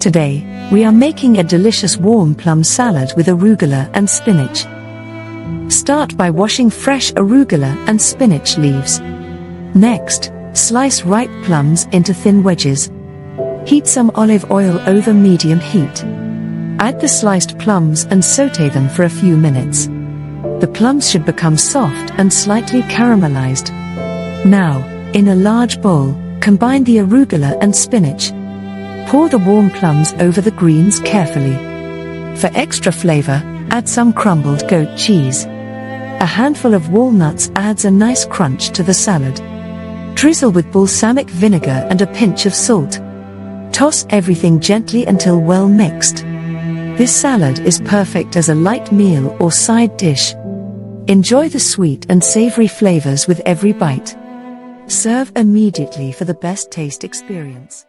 Today, we are making a delicious warm plum salad with arugula and spinach. Start by washing fresh arugula and spinach leaves. Next, slice ripe plums into thin wedges. Heat some olive oil over medium heat. Add the sliced plums and sauté them for a few minutes. The plums should become soft and slightly caramelized. Now, in a large bowl, combine the arugula and spinach. Pour the warm plums over the greens carefully. For extra flavor, add some crumbled goat cheese. A handful of walnuts adds a nice crunch to the salad. Drizzle with balsamic vinegar and a pinch of salt. Toss everything gently until well mixed. This salad is perfect as a light meal or side dish. Enjoy the sweet and savory flavors with every bite. Serve immediately for the best taste experience.